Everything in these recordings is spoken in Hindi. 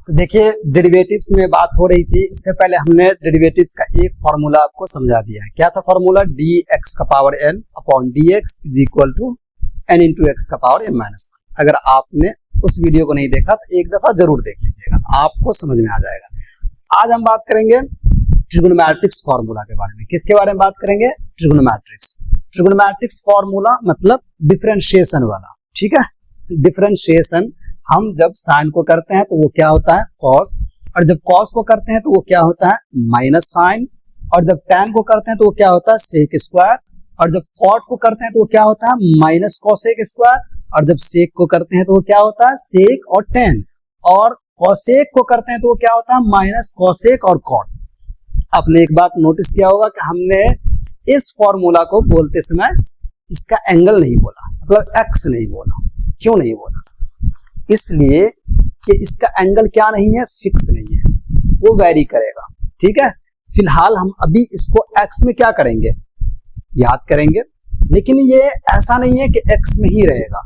तो देखिए डेरिवेटिव्स में बात हो रही थी, इससे पहले हमने डेरिवेटिव्स का एक फॉर्मूला आपको समझा दिया है। क्या था फॉर्मूला? dx का power n upon dx is equal to n into x का पावर n माइनस 1। अगर आपने उस वीडियो को नहीं देखा तो एक दफा जरूर देख लीजिएगा, आपको समझ में आ जाएगा। आज हम बात करेंगे ट्रिगोनोमेट्रिक्स फॉर्मूला के बारे में। किसके बारे में बात करेंगे? ट्रिगोनोमेट्रिक्स। ट्रिगोनोमेट्रिक्स फॉर्मूला मतलब डिफरेंशिएशन वाला, ठीक है। डिफरेंशिएशन हम जब साइन को करते हैं तो वो क्या होता है? कॉस, और जब कॉस को करते हैं तो वो क्या होता है? माइनस साइन, और जब टैन को करते हैं तो वो क्या होता है? सेक स्क्वायर, और जब कॉट को करते हैं तो वो क्या होता है? माइनस कॉसेक स्क्वायर, और जब सेक को करते हैं तो वो क्या होता है? सेक और टैन, और कॉसेक को करते हैं तो वो क्या होता है? माइनस कॉसेक और कॉट। आपने एक बात नोटिस किया होगा कि हमने इस फॉर्मूला को बोलते समय इसका एंगल नहीं बोला, मतलब एक्स नहीं बोला। क्यों नहीं बोला? इसलिए कि इसका एंगल क्या नहीं है? फिक्स नहीं है, वो वेरी करेगा, ठीक है। फिलहाल हम अभी इसको एक्स में क्या करेंगे? याद करेंगे, लेकिन ये ऐसा नहीं है कि एक्स में ही रहेगा,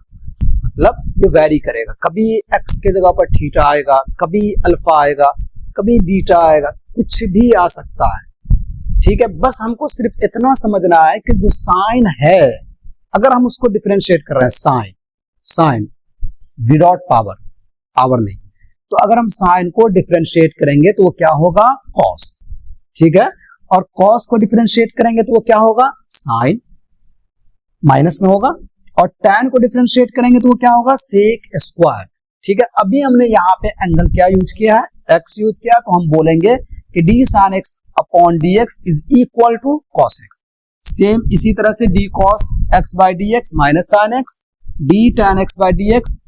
मतलब ये वेरी करेगा। कभी एक्स के जगह पर थीटा आएगा, कभी अल्फा आएगा, कभी बीटा आएगा, कुछ भी आ सकता है, ठीक है। बस हमको सिर्फ इतना समझना है कि जो साइन है, अगर हम उसको डिफरेंशिएट कर रहे हैं, साइन विदाउट पावर, पावर नहीं, तो अगर हम साइन को डिफरेंशिएट करेंगे तो वो क्या होगा? कॉस, ठीक है। और कॉस को डिफरेंशिएट करेंगे तो वो क्या होगा? साइन, माइनस में होगा। और टैन को डिफरेंशिएट करेंगे तो वो क्या होगा? सेक स्क्वायर, ठीक है। अभी हमने यहाँ पे एंगल क्या यूज किया है? एक्स यूज किया, तो हम बोलेंगे कि d sine x upon d x is equal to cos x. Same इसी तरह से d cos x by d x minus sine x, d tan x by d x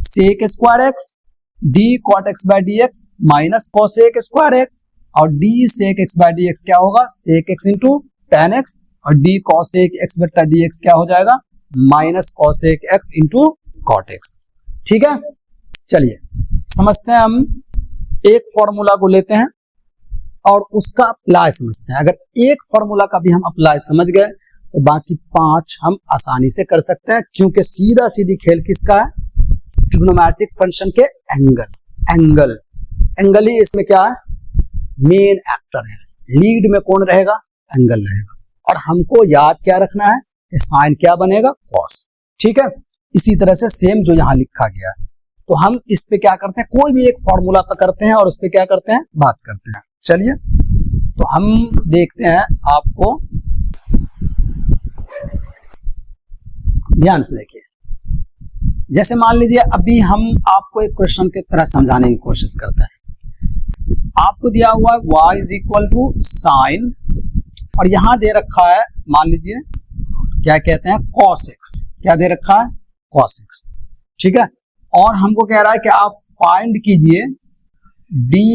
sec square x, d cot x by d x minus cosec square x, और d sec x by d x क्या होगा? Sec x into tan x, और डी कॉसेक एक्स बटा डी एक्स क्या हो जाएगा? Minus cosec x into cot x, ठीक है। चलिए समझते हैं, हम एक फॉर्मूला को लेते हैं और उसका अप्लाई समझते हैं। अगर एक फॉर्मूला का भी हम अप्लाई समझ गए तो बाकी 5 हम आसानी से कर सकते हैं, क्योंकि सीधा सीधी खेल किसका है? ट्रिग्नोमेट्रिक फंक्शन के एंगल ही इसमें क्या है? मेन एक्टर है। लीड में कौन रहेगा? एंगल रहेगा। और हमको याद क्या रखना है कि साइन क्या बनेगा? कॉस, ठीक है। इसी तरह से सेम जो यहां लिखा गया है, तो हम इस पे क्या करते हैं? कोई भी एक फॉर्मूला पकड़ते हैं और उस पे क्या करते हैं? बात करते हैं। चलिए तो हम देखते हैं, आपको ध्यान से देखिए। जैसे मान लीजिए अभी हम आपको एक क्वेश्चन की तरह समझाने की कोशिश करते हैं। आपको दिया हुआ है y is equal to sine, और यहां दे रखा है, मान लीजिए क्या कहते हैं? cos x। क्या दे रखा है? cos x, ठीक है। और हमको कह रहा है कि आप फाइंड कीजिए dy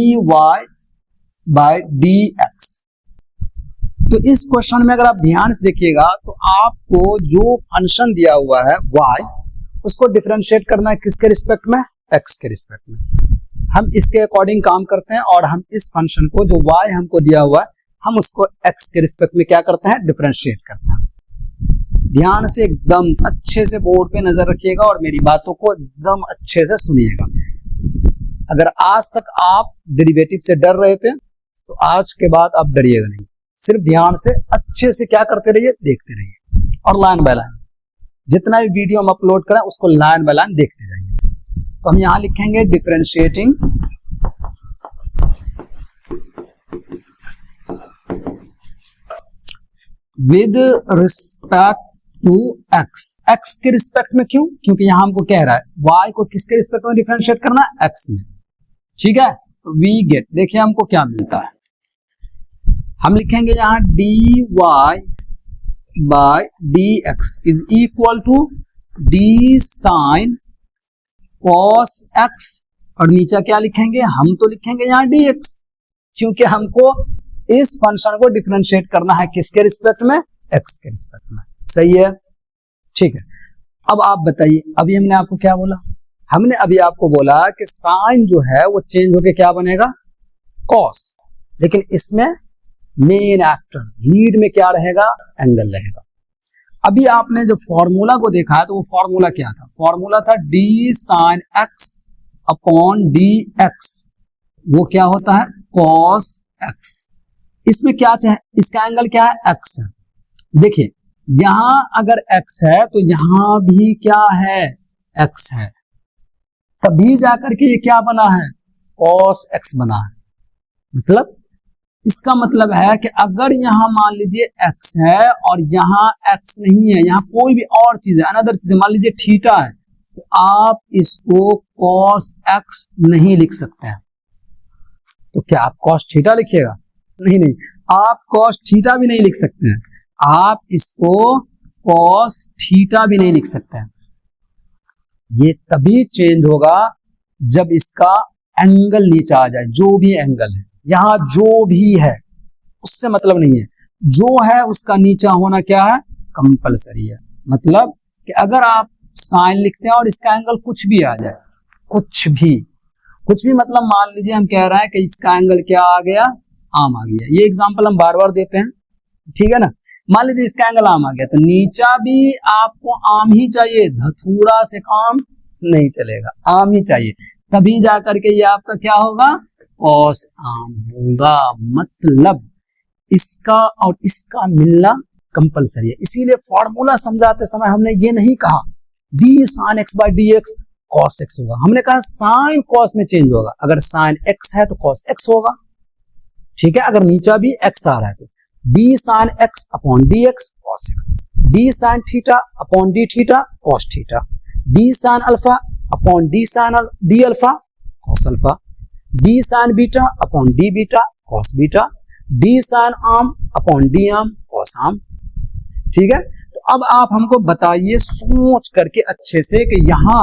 बाय dx। तो इस क्वेश्चन में अगर आप ध्यान से देखिएगा तो आपको जो फंक्शन दिया हुआ है y, उसको डिफरेंशिएट करना है किसके रिस्पेक्ट में? x के रिस्पेक्ट में। हम इसके अकॉर्डिंग काम करते हैं, और हम इस फंक्शन को जो y हमको दिया हुआ है, हम उसको x के रिस्पेक्ट में क्या करते हैं? डिफरेंशिएट करते हैं। ध्यान से एकदम अच्छे से बोर्ड पे नजर रखिएगा और मेरी बातों को एकदम अच्छे से सुनिएगा। अगर आज तक आप डेरिवेटिव से डर रहे थे तो आज के बाद आप डरिएगा नहीं। सिर्फ ध्यान से अच्छे से क्या करते रहिए? देखते रहिए, और लाइन बाय लाइन जितना भी वीडियो हम अपलोड करें उसको लाइन बाय लाइन देखते जाएंगे। तो हम यहां लिखेंगे differentiating with respect to x. X के रिस्पेक्ट में क्यों? क्योंकि यहां हमको कह रहा है वाई को किसके रिस्पेक्ट में डिफरेंशिएट करना है? एक्स में, ठीक है। तो वी गेट, देखिए हमको क्या मिलता है। हम लिखेंगे यहां d y by d x is equal to d sine cos x, और नीचे क्या लिखेंगे? हम तो लिखेंगे यहां डी एक्स, क्योंकि हमको इस फंक्शन को डिफरेंशिएट करना है किसके रिस्पेक्ट में? एक्स के रिस्पेक्ट में। सही है, ठीक है। अब आप बताइए, अभी हमने आपको क्या बोला? हमने अभी आपको बोला कि साइन जो है वो चेंज होके क्या बनेगा? कॉस, लेकिन इसमें मेन एक्टर लीड में क्या रहेगा? एंगल रहेगा। अभी आपने जब फॉर्मूला को देखा है तो वो फॉर्मूला क्या था? फॉर्मूला था D sine x upon d x, वो क्या होता है cos x। इसमें क्या है, इसका एंगल क्या है x है। देखिए यहां अगर x है तो यहां भी क्या है x है, तभी जाकर के ये क्या बना है cos x बना है। मतलब इसका मतलब है कि अगर यहां मान लीजिए x है और यहां x नहीं है, यहां कोई भी और चीज है, अनदर चीज है, मान लीजिए थीटा है, तो आप इसको cos x नहीं लिख सकते हैं। तो क्या आप cos थीटा लिखिएगा? नहीं नहीं, आप cos थीटा भी नहीं लिख सकते हैं, आप इसको cos थीटा भी नहीं लिख सकते हैं। ये तभी चेंज होगा जब इसका एंगल नीचे आ जाए। जो भी एंगल है यहां, जो भी है उससे मतलब नहीं है, जो है उसका नीचा होना क्या है कंपलसरी है। मतलब कि अगर आप साइन लिखते हैं और इसका एंगल कुछ भी आ जाए, कुछ भी मतलब मान लीजिए हम कह रहे हैं कि इसका एंगल क्या आ गया आम आ गया। ये एग्जांपल हम बार बार देते हैं, ठीक है ना। मान लीजिए इसका एंगल आम आ गया तो नीचा भी आपको आम ही चाहिए, धतूरा से काम नहीं चलेगा, आम ही चाहिए, तभी जाकर के ये आपका क्या होगा cos आम होगा। मतलब इसका और इसका मिलना कंपलसरी है। इसीलिए फॉर्मूला समझाते समय हमने ये नहीं कहा d sin x by dx cos x होगा, हमने कहा sin cos में चेंज होगा। अगर sin x है तो cos x होगा, ठीक है। अगर नीचा भी x आ रहा है तो d sin x upon dx cos x, d sin theta upon d theta cos theta, d sin alpha upon d sin d alpha cos alpha, d sin beta upon d beta cos beta, d sin arm upon d arm cos arm, ठीक है। तो अब आप हमको बताइए सोच करके अच्छे से कि यहां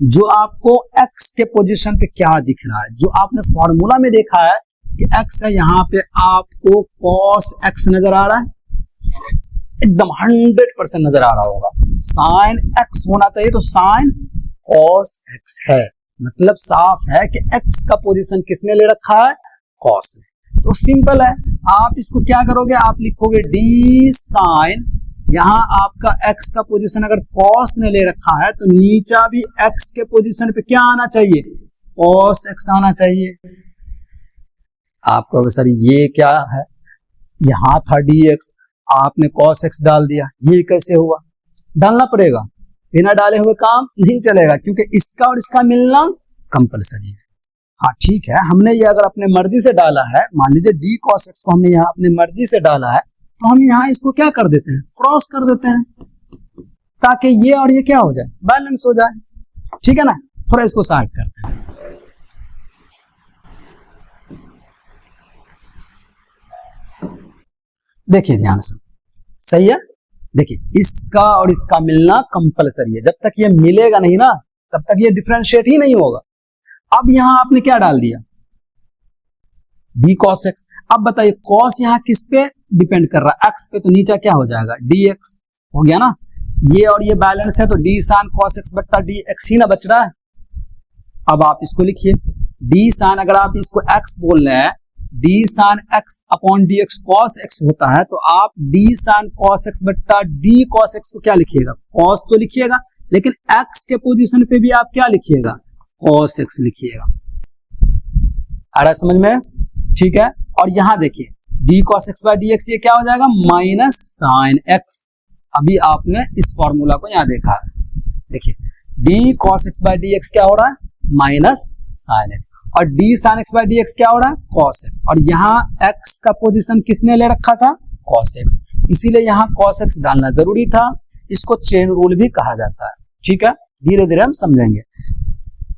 जो आपको x के पोजीशन पे क्या दिख रहा है। जो आपने फॉर्मूला में देखा है कि x है, यहां पे आपको cos x नजर आ रहा है, एकदम 100% नजर आ रहा होगा। sin x होना चाहिए तो sin cos x है, मतलब साफ है कि x का पोजीशन किसने ले रखा है cos ने। तो सिंपल है, आप इसको क्या करोगे, आप लिखोगे d sin, यहां आपका x का पोजीशन अगर cos ने ले रखा है तो नीचा भी x के पोजीशन पे क्या आना चाहिए cos x आना चाहिए। आप कहोगे सर ये क्या है, यहां था dx, आपने cos x डाल दिया, ये कैसे हुआ? डालना पड़ेगा, बिना डाले हुए काम नहीं चलेगा, क्योंकि इसका और इसका मिलना कंपलसरी है। हाँ ठीक है, हमने ये अगर अपने मर्जी से डाला है, मान लीजिए d cos x को हमने यहाँ अपने मर्जी से डाला है, तो हम यहाँ इसको क्या कर देते हैं क्रॉस कर देते हैं, ताकि ये और ये क्या हो जाए बैलेंस हो जाए, ठीक है ना। थोड़ा इसको साइड करते हैं। देखिए ध्यान से, सही है। देखिए इसका और इसका मिलना कंपलसरी है, जब तक ये मिलेगा नहीं ना तब तक ये डिफरेंशिएट ही नहीं होगा। अब यहां आपने क्या डाल दिया d cos x। अब बताइए cos यहां किस पे डिपेंड कर रहा है, x पे, तो नीचा क्या हो जाएगा dx हो गया ना। ये और ये बैलेंस है तो d sin cos x बट्टा dx ही ना बच रहा है। अब आप इसको लिखिए d sin, अगर आप इसको x बोल रहे हैं, d sin x upon dx cos x होता है, तो आप d sin cos x बट्टा d cos x को क्या लिखिएगा cos तो लिखिएगा, लेकिन x के पोजीशन पे भी आप क्या लिखिएगा cos x लिखिएगा। आ रहा है समझ में, ठीक है। और यहां देखिए d cos x by dx ये क्या हो जाएगा माइनस sin x। अभी आपने इस फॉर्मूला को यहां देखा है, देखिए d cos x by dx क्या हो रहा है माइनस sin x, और d sin x by dx क्या हो रहा है cos x, और यहाँ x का पोजीशन किसने ले रखा था cos x, इसीलिए यहाँ cos x डालना जरूरी था। इसको चेन रूल भी कहा जाता है, ठीक है, धीरे धीरे हम समझेंगे।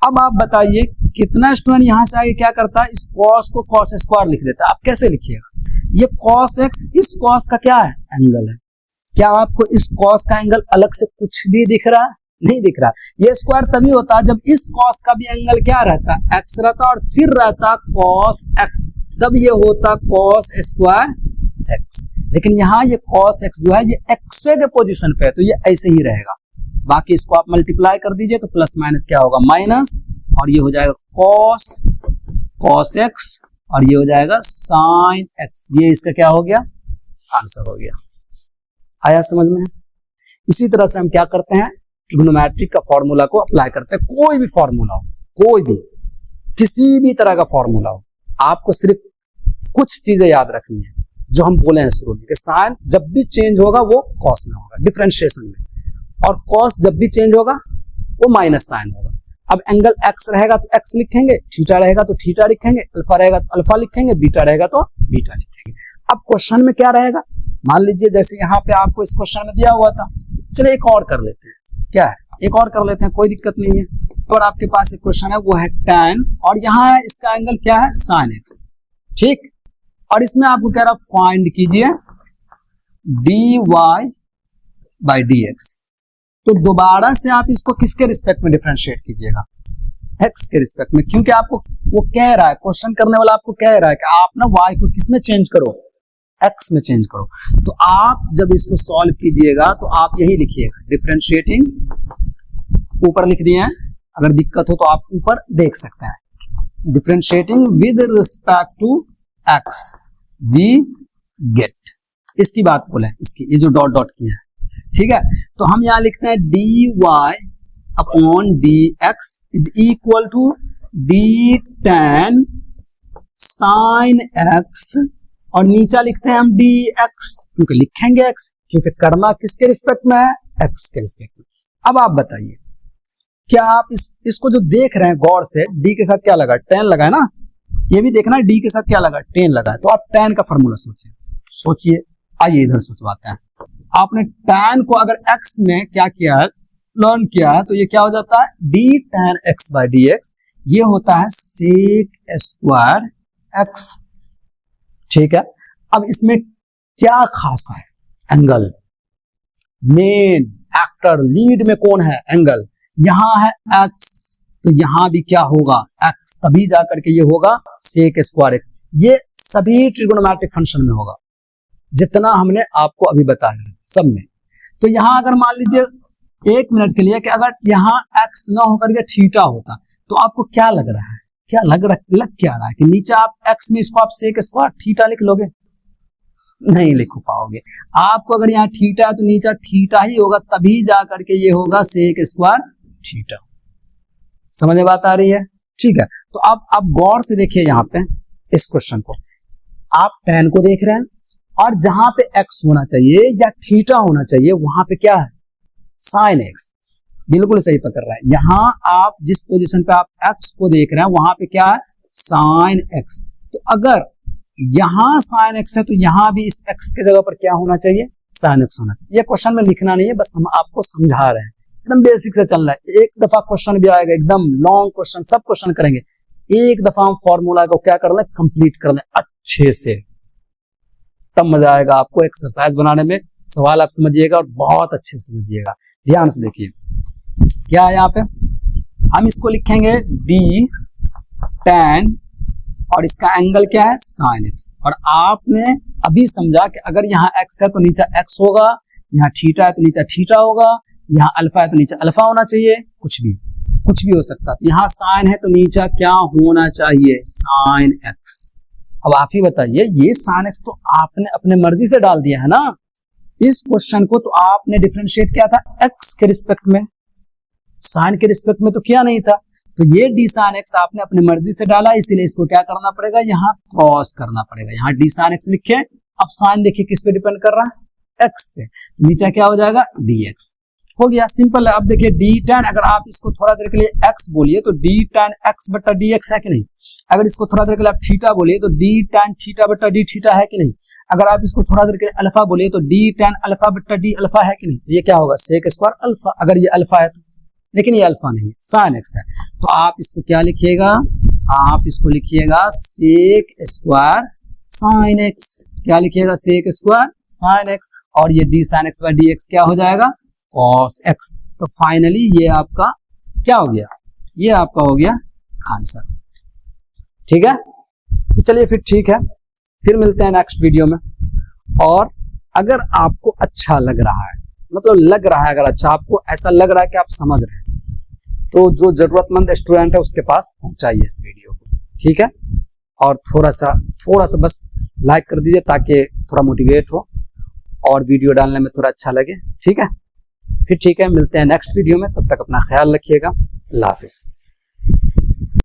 अब आप बताइए कितना स्टूडेंट यहां से आगे क्या करता है, इस cos को cos स्क्वायर लिख देता है। आप कैसे लिखिएगा, ये cos x इस cos का क्या है एंगल है। क्या आपको इस cos का एंगल अलग से कुछ भी दिख रहा है? नहीं दिख रहा। ये स्क्वायर तभी होता है जब इस cos का भी एंगल क्या रहता x रहता और फिर रहता cos x, तब ये होता cos स्क्वायर x। लेकिन यहाँ ये cos x जो है ये x के पोजीशन पे है तो ये ऐसे ही रहेगा। बाकी इसको आप मल्टीप्लाई कर दीजिए तो प्लस माइनस क्या होगा माइनस, और ये हो जाएगा cos x और ये हो जाएगा sin x। ये इसका क्या हो गया आंसर हो गया। आया समझ में। इसी तरह से हम क्या करते हैं ट्रिग्नोमेट्रिक का फॉर्मूला को अप्लाई करते हैं, कोई भी फॉर्मूला हो, कोई भी, किसी भी तरह का फॉर्मूला हो, आपको सिर्फ कुछ चीजें याद रखनी है जो हम बोले हैं शुरू में कि साइन जब भी चेंज होगा वो कॉस में होगा डिफरेंशिएशन में, और कॉस जब भी चेंज होगा वो माइनस साइन होगा। अब एंगल एक्स रहेगा तो एक्स लिखेंगे, थीटा रहेगा तो थीटा लिखेंगे, अल्फा रहेगा तो अल्फा लिखेंगे, बीटा रहेगा तो बीटा लिखेंगे। अब क्वेश्चन में क्या रहेगा, मान लीजिए जैसे यहाँ पे आपको इस क्वेश्चन में दिया हुआ था, चलिए एक और कर लेते हैं, क्या है एक और कर लेते हैं, कोई दिक्कत नहीं है। और आपके पास एक क्वेश्चन है वो है tan, और यहाँ है इसका एंगल क्या है sin x, ठीक। और इसमें आपको कह रहा फाइंड कीजिए dy बाई dx। तो दोबारा से आप इसको किसके रिस्पेक्ट में डिफरेंशिएट कीजिएगा, x के रिस्पेक्ट में, क्योंकि आपको वो कह रहा है, क्वेश्चन करने वाला आपको कह रहा है कि आप ना y को किस में चेंज करो, x में चेंज करो। तो आप जब इसको सॉल्व कीजिएगा तो आप यही लिखिएगा डिफरेंशिएटिंग, ऊपर लिख दिए हैं, अगर दिक्कत हो तो आप ऊपर देख सकते हैं, differentiating with respect to x we get, इसकी बात बोले, इसकी ये जो डॉट डॉट किया है, ठीक है। तो हम यहां लिखते हैं dy अपॉन dx is equal to d tan sin x, और नीचा लिखते हैं हम dx, क्योंकि लिखेंगे x, क्योंकि करना किसके रिस्पेक्ट में है, x के रिस्पेक्ट में। अब आप बताइए क्या आप इसको जो देख रहे हैं गौर से, d के साथ क्या लगा, tan लगा है ना, ये भी देखना है d के साथ क्या लगा, tan लगा है। तो आप tan का फॉर्मूला सोचिए, आइए इधर सोचवाते हैं। आपने tan को अगर x में क्या किया है, लर्न किया है, तो ये क्या हो जाता है d tan x by dx, ये होता है sec स्क्वायर x, ठीक है। अब इसमें क्या खास है, एंगल, मेन एक्टर लीड में कौन है, एंगल, यहां है x, तो यहां भी क्या होगा x, तभी जाकर के ये होगा sec स्क्वायर x। ये सभी ट्रिगोनोमेट्रिक फंक्शन में होगा जितना हमने आपको अभी बताया सब में। तो यहां अगर मान लीजिए एक मिनट के लिए कि अगर यहां x ना होकर के थीटा होता, तो आपको क्या लग रहा है, क्या लग क्या रहा है कि नीचे आप x में इसको आप sec स्क्वायर थीटा लिख लोगे, नहीं लिख पाओगे। आपको अगर यहाँ थीटा है तो नीचे थीटा ही होगा, तभी जा करके ये होगा sec स्क्वायर थीटा। समझ में बात आ रही है, ठीक है। तो अब आप गौर से देखिए यहाँ पे इस क्वेश्चन को, आप tan को देख रहे हैं, और जहां पे x होना चाहिए या थीटा होना चाहिए वहां पे क्या है sin x, बिल्कुल सही पकड़ रहा है। यहां आप जिस पोजीशन पे आप x को देख रहे हैं वहां पे क्या है sin x। तो अगर यहां sin x है तो यहां भी इस x के जगह पर क्या होना चाहिए, sin x होना चाहिए। ये क्वेश्चन में लिखना नहीं है, बस हम आपको समझा रहे हैं, एकदम बेसिक से चल रहा है। एक दफा क्वेश्चन भी आएगा, एकदम लॉन्ग क्वेश्चन, सब क्वेश्चन करेंगे, एक दफा हम फॉर्मूला को क्या कर लें, कंप्लीट कर लें अच्छे से, तब मजा आएगा आपको एक्सरसाइज बनाने में। सवाल आप समझिएगा और बहुत अच्छे से समझिएगा, ध्यान से देखिए क्या है यहाँ पे। हम इसको लिखेंगे d tan, और इसका एंगल क्या है sin x, और आपने अभी समझा कि अगर यहाँ x है तो नीचे x होगा, यहाँ थीटा है तो नीचे थीटा होगा, यहाँ अल्फा है तो नीचे अल्फा होना चाहिए, कुछ भी हो सकता है। तो यहाँ sin है तो नीचे क्या होना चाहिए, sin x। अब आप ही बताइए, ये sin x तो आपने अपने मर्जी से डाल दिया है ना, इस क्वेश्चन को तो आपने डिफरेंशिएट किया था x के रिस्पेक्ट में, sin के रिस्पेक्ट में तो किया नहीं था। तो ये d sin x आपने अपनी मर्जी से डाला, इसीलिए इसको क्या करना पड़ेगा, यहाँ क्रॉस करना पड़ेगा। यहाँ d sin x लिखे, अब sin देखिए किस पे डिपेंड कर रहा है, x पे, तो नीचे क्या हो जाएगा dx, हो गया, सिंपल है। अब देखिए d tan, अगर आप इसको थोड़ा देर के लिए x बोलिए तो d tan x बट्टा dx है कि नहीं, अगर इसको थोड़ा देर के लिए आप थीटा बोलिए तो d tan थीटा बट्टा d थीटा है कि नहीं, अगर आप इसको थोड़ा देर के लिए अल्फा बोलिए तो d tan अल्फा बट्टा d अल्फा है कि नहीं, तो ये क्या होगा sec स्क्वायर अल्फा, अगर ये अल्फा है तो, लेकिन ये अल्फा नहीं है, sin x है। तो आप इसको क्या लिखिएगा, आप इसको लिखिएगा sec स्क्वायर sin x, क्या लिखिएगा sec स्क्वायर sin x, और ये d sin x by dx क्या हो जाएगा cos x। तो फाइनली ये आपका क्या हो गया, ये आपका हो गया आंसर, ठीक है। तो चलिए फिर ठीक है, फिर मिलते हैं नेक्स्ट वीडियो में। और अगर आपको अच्छा लग रहा है, मतलब लग रहा है, अगर अच्छा आपको ऐसा लग रहा है कि आप समझ रहे हैं, तो जो जरूरतमंद स्टूडेंट है उसके पास पहुंचाइए इस वीडियो को, ठीक है। और थोड़ा सा बस लाइक कर दीजिए ताकि थोड़ा मोटिवेट हो और वीडियो डालने में थोड़ा अच्छा लगे, ठीक है। फिर ठीक है, मिलते हैं नेक्स्ट वीडियो में, तब तक अपना ख्याल रखिएगा, अल्लाह हाफिज।